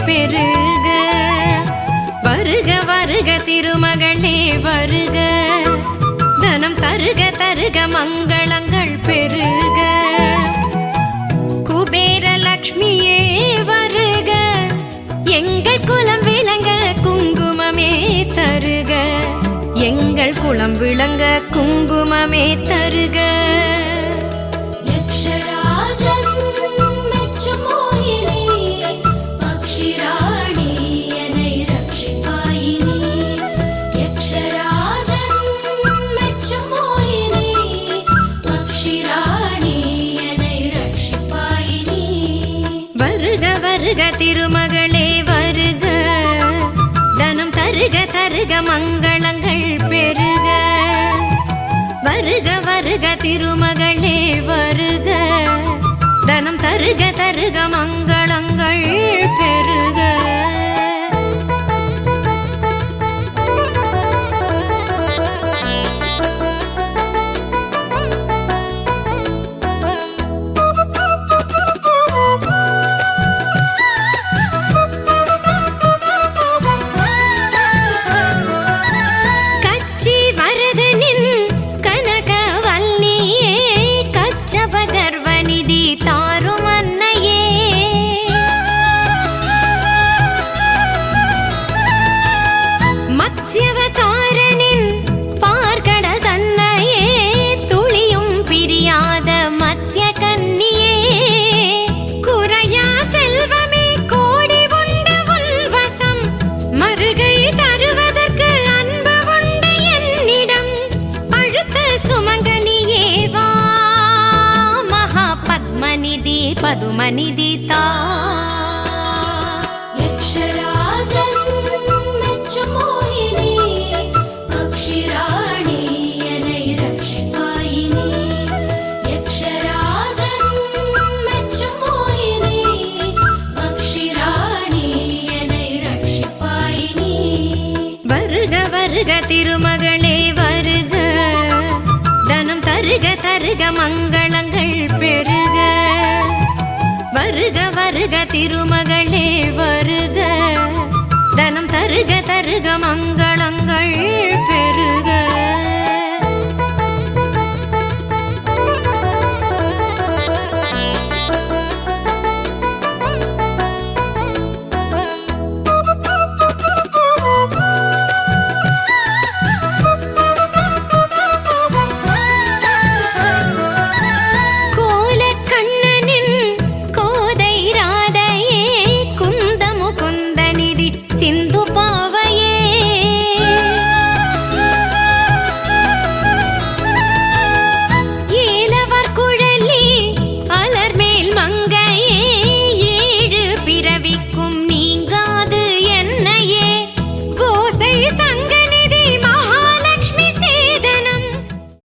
பெருக. வருக வருக திருமகளே வருக, தனம் தருக தருக மங்களங்கள் பெருக. குபேர லக்ஷ்மியே வருக, எங்கள் குலம் விளங்க குங்குமமே தருக. எங்கள் குலம் விளங்க குங்குமமே தருக. வருக திருமகளே வருக, தனம் தருக தருக மங்களங்கள் பெருக. வருக வருக திருமகளே வருக, தனம் தருக தருக மங்களங்கள் பெருக. பதுமநிதி தா. வருக வருக திருமகளே வருக, தனம் தருக தருக மங்களங்கள் பெருக. வருக வருக திருமகள்